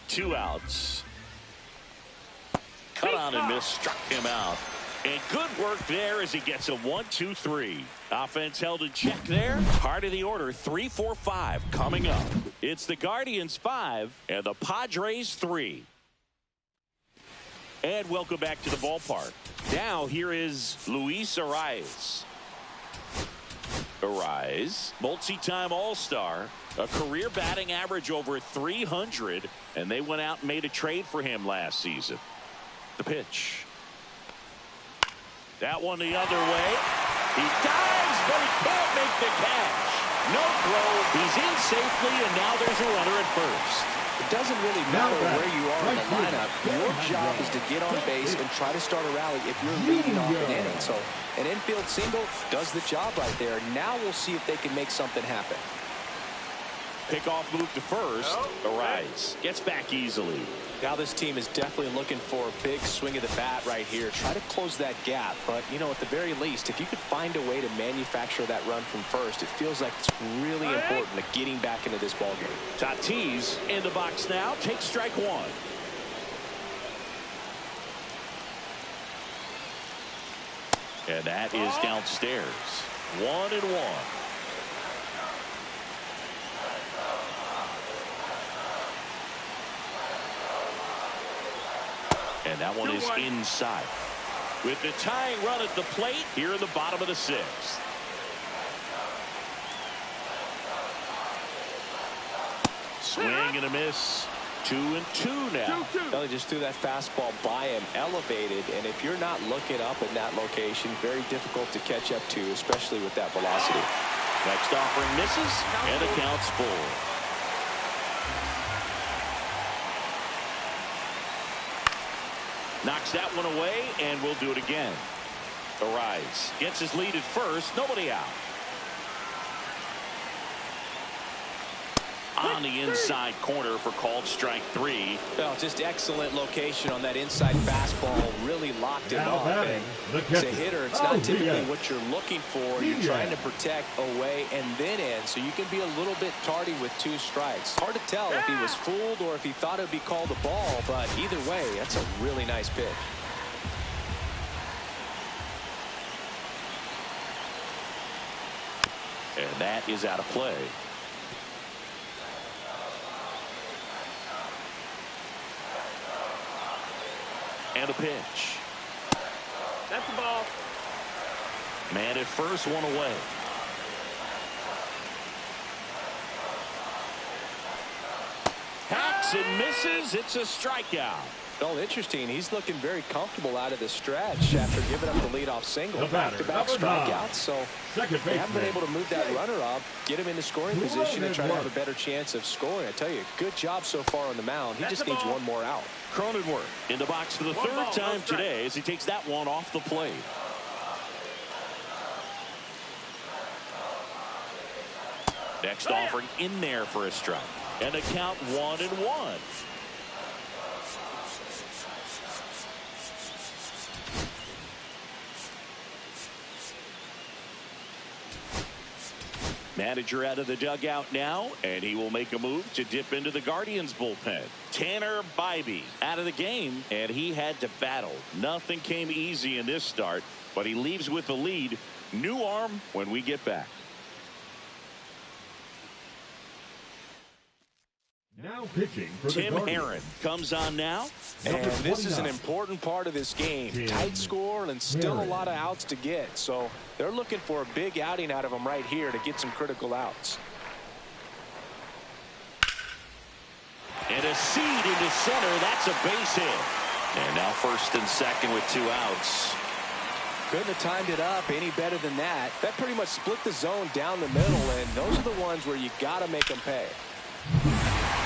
2 outs. Cut on and miss, struck him out. And good work there as he gets a 1-2-3. Offense held in check there. Heart of the order, 3-4-5 coming up. It's the Guardians 5 and the Padres 3. And welcome back to the ballpark. Now here is Luis Arraez. Arraez, multi-time All-Star, a career batting average over 300, and they went out and made a trade for him last season. The pitch. That one the other way. He dives, but he can't make the catch. No throw. He's in safely, and now there's a runner at first. It doesn't really matter where you are in the lineup. Your job is to get on base and try to start a rally if you're leading off an inning. So an infield single does the job right there. Now we'll see if they can make something happen. Pickoff move to first. Arraez gets back easily. Now this team is definitely looking for a big swing of the bat right here. Try to close that gap. But, you know, at the very least, if you could find a way to manufacture that run from first, it feels like it's really important to getting back into this ballgame. Tatis in the box now. Takes strike one. And that is downstairs. 1-1. And that one is inside. With the tying run at the plate here in the bottom of the sixth. Swing and a miss. 2-2 now. Well, he just threw that fastball by him, elevated, and if you're not looking up in that location, very difficult to catch up to, especially with that velocity. Next offering misses, and the count's full. Knocks that one away, and we'll do it again. Arraez gets his lead at first. Nobody out. On the inside corner for called strike 3. Well, just excellent location on that inside fastball. Really locked him up. And as a hitter, it's not typically what you're looking for. You're trying to protect away and then in, so you can be a little bit tardy with 2 strikes. Hard to tell if he was fooled or if he thought it would be called a ball, but either way, that's a really nice pitch. And that is out of play. And a pitch. That's the ball. Man at first, one away. Hacks and misses. It's a strikeout. Well, interesting. He's looking very comfortable out of the stretch after giving up the leadoff single. Back-to-back strikeouts. So they haven't been able to move that runner up, get him into scoring position, and try to have a better chance of scoring. I tell you, good job so far on the mound. He just needs one more out. Cronenworth in the box for the third time today as he takes that one off the plate. Next offering in there for a strike. And a count 1-1. Manager out of the dugout now, and he will make a move to dip into the Guardians bullpen. Tanner Bybee out of the game, and he had to battle. Nothing came easy in this start, but he leaves with the lead. New arm when we get back. Now pitching for Tim Herron comes on now. And this is an important part of this game. Tight score and still a lot of outs to get. So they're looking for a big outing out of him right here to get some critical outs. And a seed into center. That's a base hit. And now first and second with 2 outs. Couldn't have timed it up any better than that. That pretty much split the zone down the middle, and those are the ones where you got to make them pay.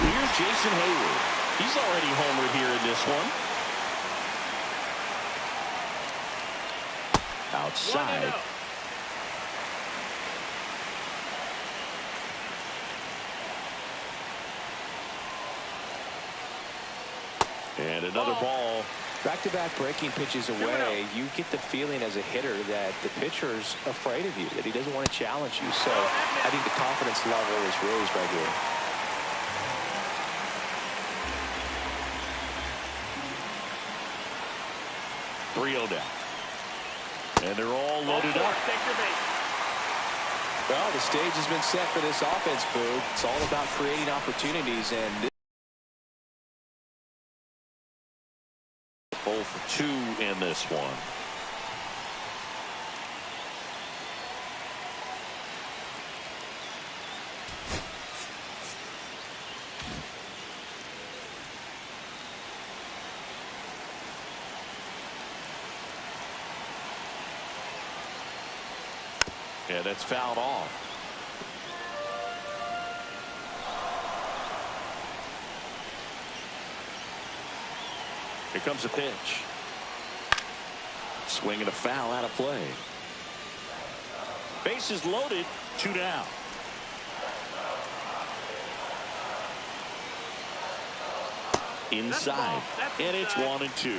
Here's Jason Hayward. He's already homered here in this one. Outside. And another ball. Back-to-back breaking pitches away, you get the feeling as a hitter that the pitcher's afraid of you, that he doesn't want to challenge you. So I think the confidence level is raised right here. Three 0 down. And they're all loaded up. Take your bait. Well, the stage has been set for this offense, Boo. It's all about creating opportunities, and this 0 for 2 in this one. Yeah, that's fouled off. Here comes a pitch. Swing and a foul out of play. Bases loaded, 2 down. Inside, and it's 1-2.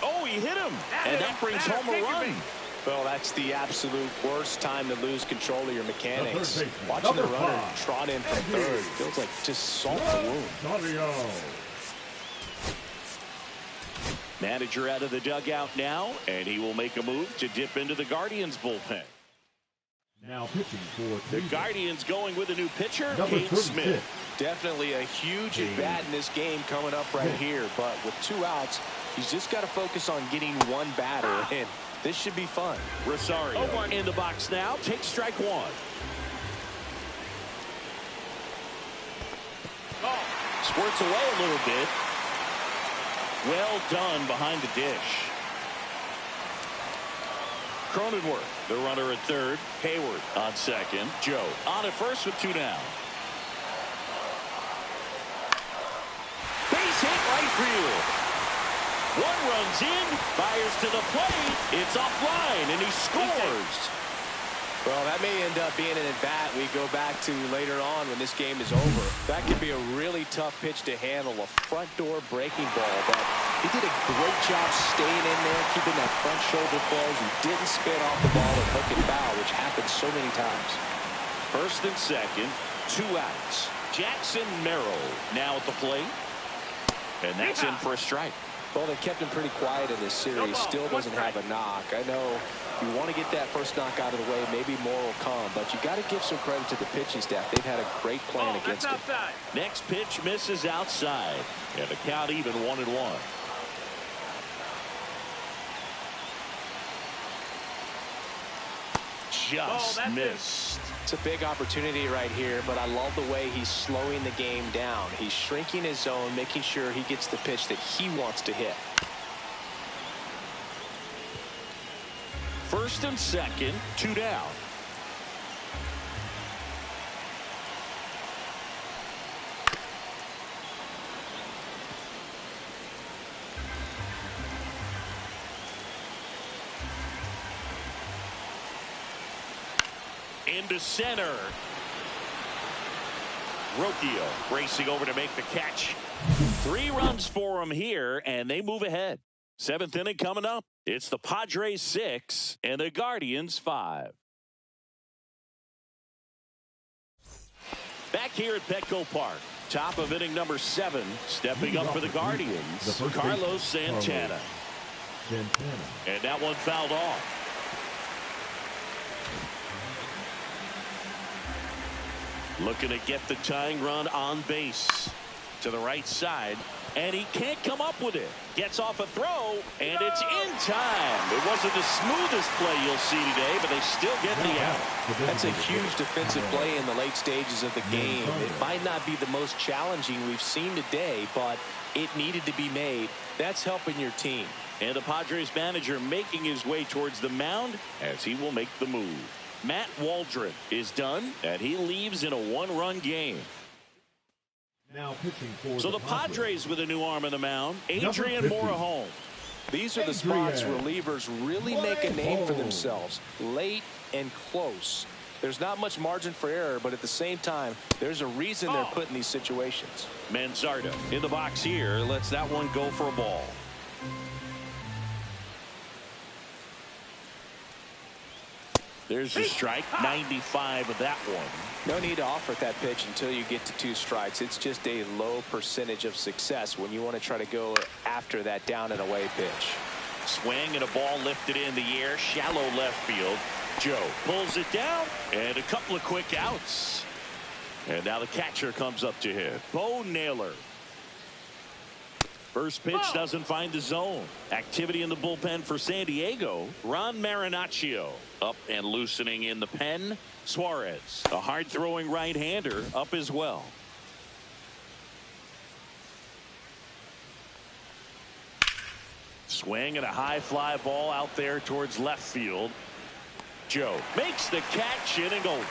Oh, he hit him, and that brings home a run. Well, that's the absolute worst time to lose control of your mechanics. Watching the runner trot in from third feels like just salt in the wound. Manager out of the dugout now, and he will make a move to dip into the Guardians bullpen. Now pitching for the Guardians going with a new pitcher, Kate Smith. Definitely a huge at-bat in this game coming up right here, but with 2 outs, he's just got to focus on getting 1 batter, and this should be fun. Rosario in the box now, takes strike 1. Squirts away a little bit. Well done behind the dish. Cronenworth, the runner at third. Hayward on second. Joe on at first with 2 down. Base hit right field. 1 runs in, fires to the plate. It's offline, and he scores. Well, that may end up being an at-bat we go back to later on when this game is over. That could be a really tough pitch to handle, a front door breaking ball, but he did a great job staying in there, keeping that front shoulder closed, and didn't spin off the ball and hook and foul, which happens so many times. First and second, 2 outs. Jackson Merrill now at the plate, and that's in for a strike. Well, they kept him pretty quiet in this series. Still doesn't have a knock. I know you want to get that first knock out of the way. Maybe more will come, but you got to give some credit to the pitching staff. They've had a great plan against him. Next pitch misses outside, and the count even 1-1. Just missed. It's a big opportunity right here, but I love the way he's slowing the game down. He's shrinking his zone, making sure he gets the pitch that he wants to hit. First and second, 2 down. Into center. Rocchio racing over to make the catch. 3 runs for him here, and they move ahead. 7th inning coming up. It's the Padres 6 and the Guardians 5. Back here at Petco Park. Top of inning number 7. Stepping up for the Guardians, Carlos Santana. And that one fouled off. Looking to get the tying run on base to the right side, and he can't come up with it. Gets off a throw, and it's in time. It wasn't the smoothest play you'll see today, but they still get the out. That's a huge defensive play in the late stages of the game. It might not be the most challenging we've seen today, but it needed to be made. That's helping your team. And the Padres manager making his way towards the mound as he will make the move. Matt Waldron is done, and he leaves in a 1-run game. Now pitching for so the Padres with a new arm on the mound, Adrian Morejon. These are the spots relievers really make a name for themselves, late and close. There's not much margin for error, but at the same time, there's a reason they're put in these situations. Manzardo in the box here, lets that one go for a ball. There's the strike. 95 of that one. No need to offer that pitch until you get to 2 strikes. It's just a low percentage of success when you want to try to go after that down and away pitch. Swing and a ball lifted in the air, shallow left field. Joe pulls it down, and a couple of quick outs. And now the catcher comes up to hit. Bo Naylor. First pitch doesn't find the zone. Activity in the bullpen for San Diego. Ron Marinaccio up and loosening in the pen. Suarez, a hard-throwing right-hander, up as well. Swing and a high fly ball out there towards left field. Joe makes the catch, inning over.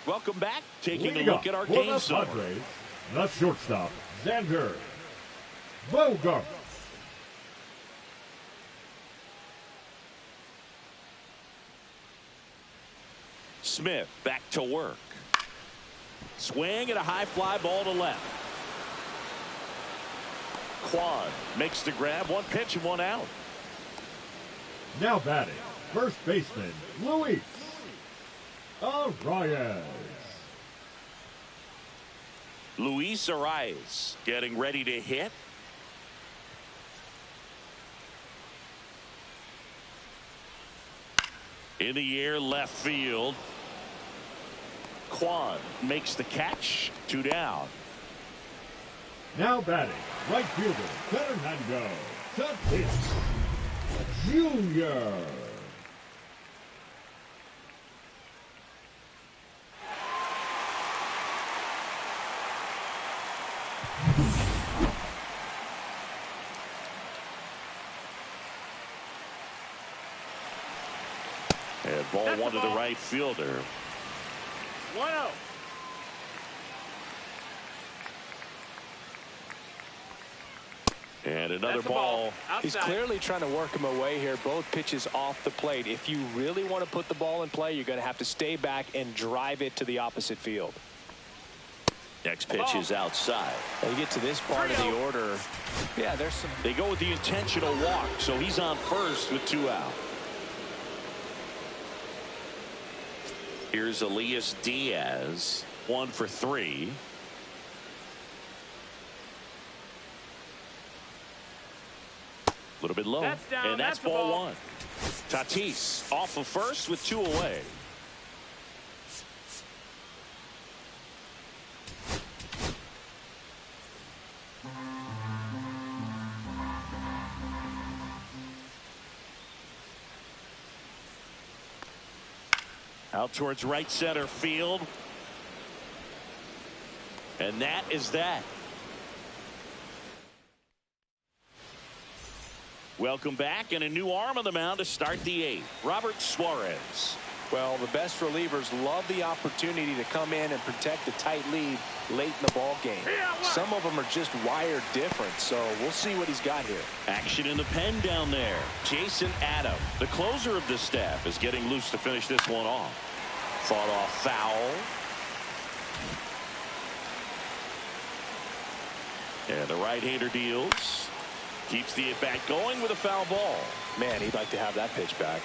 Welcome back. Taking a look at our game summary. Padres, the shortstop, Xander Bogaerts. Smith back to work. Swing and a high fly ball to left. Kwan makes the grab. 1 pitch and 1 out. Now batting, first baseman, Luis Arias. Luis Arias getting ready to hit. In the air, left field. Kwan makes the catch. 2 down. Now batting, right fielder, Fernando Tatis Jr. And ball one to the right fielder. 1-0. And another That's the ball. He's clearly trying to work him away here. Both pitches off the plate. If you really want to put the ball in play, you're going to have to stay back and drive it to the opposite field. Next pitch is outside. Now you get to this part of the order. Yeah, there's some. They go with the intentional walk, so he's on first with 2 out. Here's Elias Diaz, 1 for 3. A little bit low. That's down. And that's That's ball ball. 1. Tatis off of first with 2 away. Out towards right center field. And that is that. Welcome back, and a new arm on the mound to start the 8th. Robert Suarez. Well, the best relievers love the opportunity to come in and protect the tight lead late in the ball game. Some of them are just wired different, so we'll see what he's got here. Action in the pen down there. Jason Adam, the closer of the staff, is getting loose to finish this one off. Fought off foul. And the right-hander deals. Keeps the at-bat going with a foul ball. Man, he'd like to have that pitch back.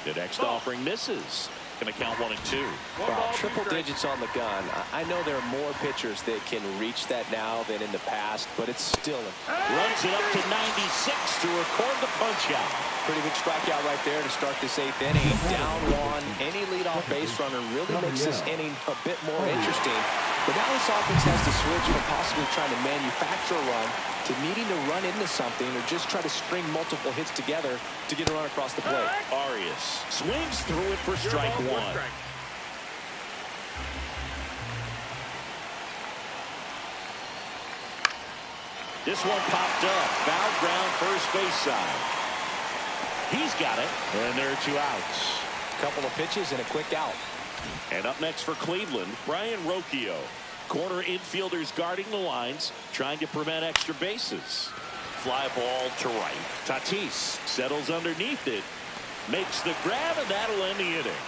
The next offering misses. Going to count 1 and 2. Wow, triple digits on the gun. I know there are more pitchers that can reach that now than in the past, but it's still runs it up to 96 to record the punch out. Pretty big strikeout right there to start this 8th inning. Down 1. Any leadoff base runner really makes this inning a bit more interesting. But now this offense has to switch from possibly trying to manufacture a run to needing to run into something or just try to string multiple hits together to get a run across the plate. Arias swings through it for strike 1. This one popped up. Foul ground first base side. He's got it. And there are 2 outs. Couple of pitches and a quick out. And up next for Cleveland, Brian Rocchio. Corner infielders guarding the lines, trying to prevent extra bases. Fly ball to right. Tatis settles underneath it. Makes the grab, and that'll end the inning.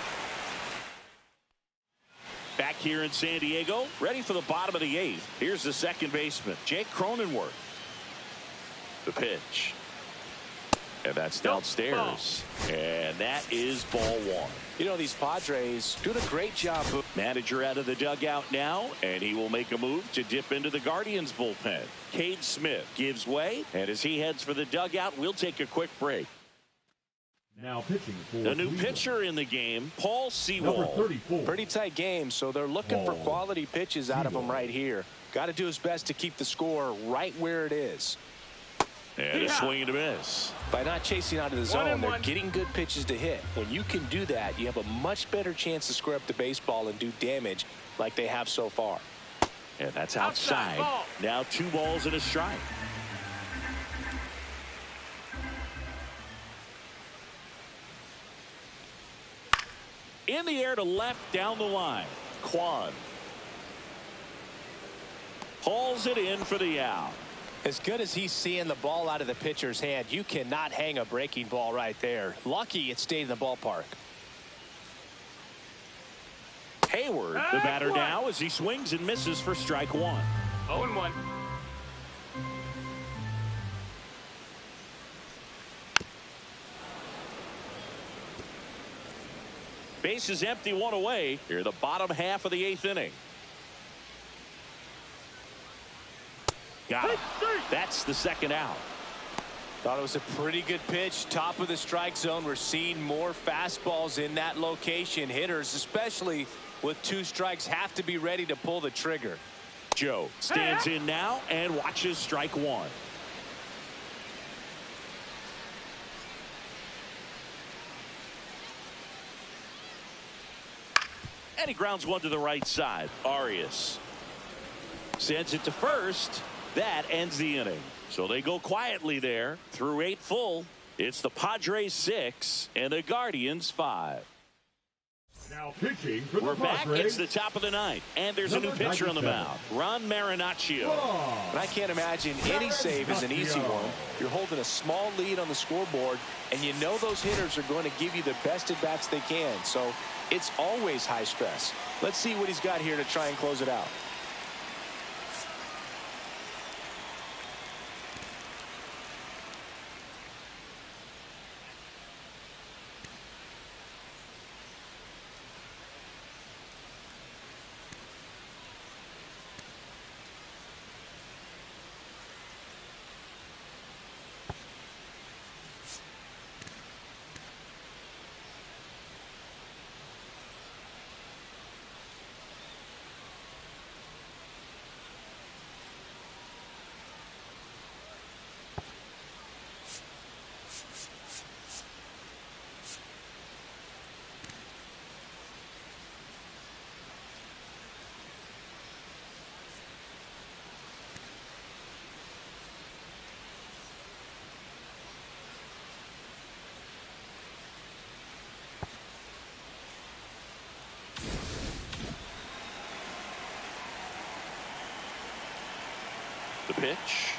Back here in San Diego, ready for the bottom of the 8th. Here's the second baseman, Jake Cronenworth. The pitch. And that's downstairs. And that is ball one. You know, these Padres doing a great job. Manager out of the dugout now, and he will make a move to dip into the Guardians bullpen. Cade Smith gives way, and as he heads for the dugout, we'll take a quick break. Now pitching for The new Cleveland, pitcher in the game, Paul number Sewell. 34. Pretty tight game, so they're looking for quality pitches out of him right here. Got to do his best to keep the score right where it is. And a swing and a miss. By not chasing out of the zone, they're getting good pitches to hit. When you can do that, you have a much better chance to square up the baseball and do damage like they have so far. And that's outside. Now 2 balls and a strike. In the air to left down the line. Quan hauls it in for the out. As good as he's seeing the ball out of the pitcher's hand, you cannot hang a breaking ball right there. Lucky it stayed in the ballpark. Hayward, the batter now, as he swings and misses for strike 1. 0-1. Base is empty, 1 away. Here the bottom half of the 8th inning. Got it. That's the second out. Thought it was a pretty good pitch. Top of the strike zone. We're seeing more fastballs in that location. Hitters, especially with 2 strikes, have to be ready to pull the trigger. Joe stands in now and watches strike 1. And he grounds one to the right side. Arias sends it to first. That ends the inning. So they go quietly there through 8 full. It's the Padres 6 and the Guardians 5. Now pitching for We're the back. Padres, It's the top of the 9th. And there's a new number pitcher on the 97. mound. Ron Marinaccio. And I can't imagine any save is an easy one. You're holding a small lead on the scoreboard, and you know those hitters are going to give you the best at-bats they can. So it's always high stress. Let's see what he's got here to try and close it out. The pitch.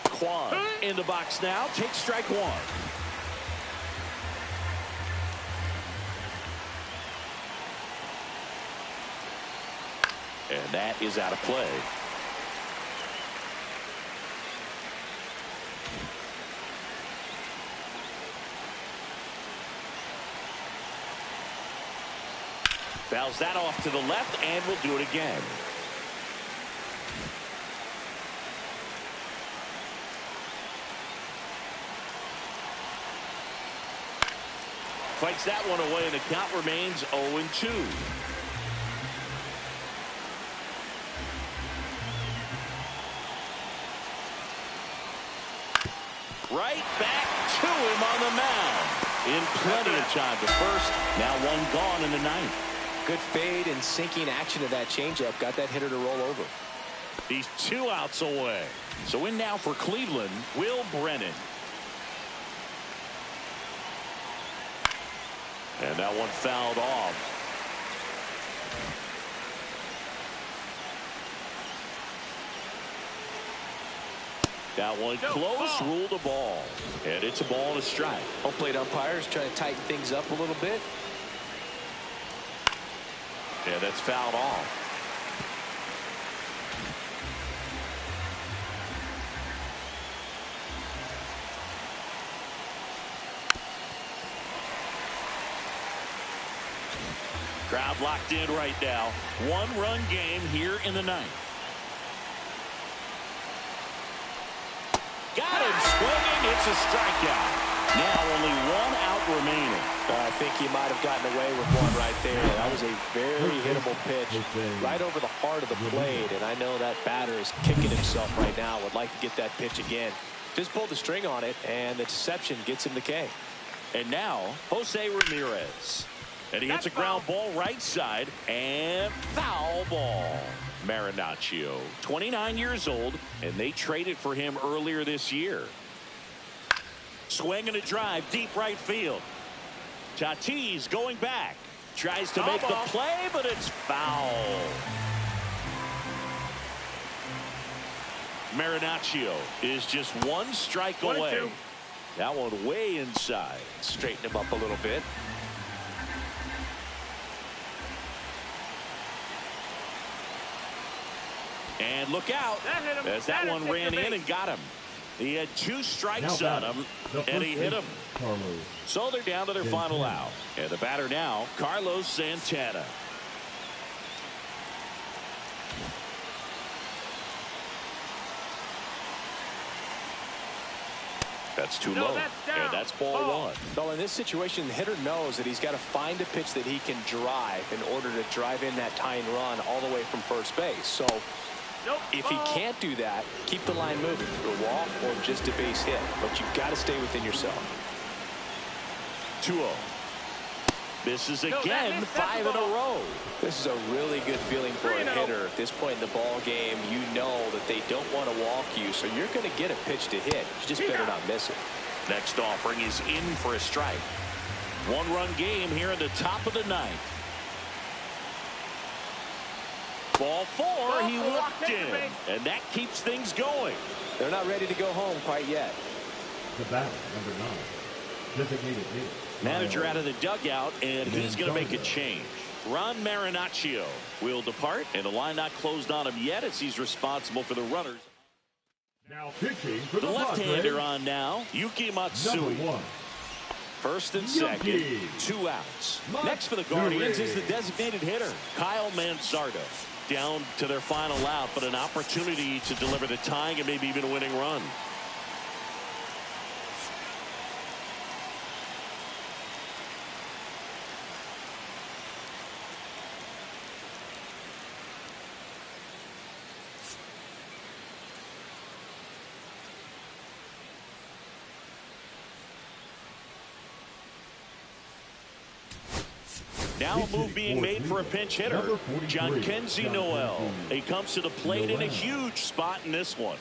Quan in the box now. Takes strike 1. And that is out of play. Fouls that off to the left, and we'll do it again. Fights that one away, and the count remains 0-2. Right back to him on the mound. In plenty of time to first. Now 1 gone in the 9th. Good fade and sinking action of that changeup. Got that hitter to roll over. He's 2 outs away. So in now for Cleveland, Will Brennan. And that one fouled off. That one close, ruled a ball. And it's a ball and a strike. Home plate umpires trying to tighten things up a little bit. And that's fouled off. Crowd locked in right now. One-run game here in the ninth. Got him swinging. It's a strikeout. Now only one out remaining. I think he might have gotten away with one right there. That was a very hittable pitch right over the heart of the plate. And I know that batter is kicking himself right now. Would like to get that pitch again. Just pulled the string on it, and the deception gets him the K. And now, Jose Ramirez. And he hits a ground ball right side, and foul ball. Marinaccio, 29 years old, and they traded for him earlier this year. Swing and a drive, deep right field. Tatis going back. Tries to make the play, but it's foul. Marinaccio is just one strike away. That one way inside. Straighten him up a little bit. And look out, as that one ran in and got him. He had two strikes on him, and he hit him. So they're down to their final out. And the batter now, Carlos Santana. That's too low, and that's ball one. Well, in this situation, the hitter knows that he's got to find a pitch that he can drive in order to drive in that tying run all the way from first base. So if he can't do that, keep the line moving through a walk or just a base hit. But you've got to stay within yourself. 2-0. Misses again, 5 in a row. This is a really good feeling for a hitter at this point in the ball game. You know that they don't want to walk you, so you're going to get a pitch to hit. You just better not miss it. Next offering is in for a strike. One-run game here in the top of the ninth. Ball four, he walked in, and that keeps things going. They're not ready to go home quite yet. The batter, number 9, designated hitter. Manager out of the dugout, and he's going to make a change. Ron Marinaccio will depart, and the line not closed on him yet as he's responsible for the runners. Now pitching for the left-hander on now, Yuki Matsui. First and second, 2 outs. Next for the Guardians is the designated hitter, Kyle Mansardo. Down to their final out, but an opportunity to deliver the tying and maybe even a winning run. Now a move being made for a pinch hitter, Jhonkensy Noel. He comes to the plate in a huge spot in this one.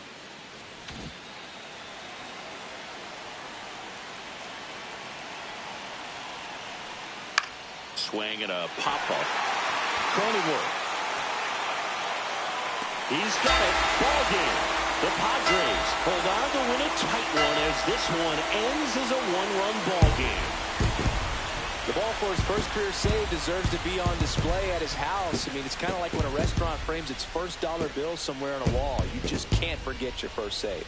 Swing and a pop-up. Cronenworth. He's got it. Ball game. The Padres hold on to win a tight one as this one ends as a one-run ball game. The ball for his first career save deserves to be on display at his house. I mean, it's kind of like when a restaurant frames its first dollar bill somewhere on a wall. You just can't forget your first save.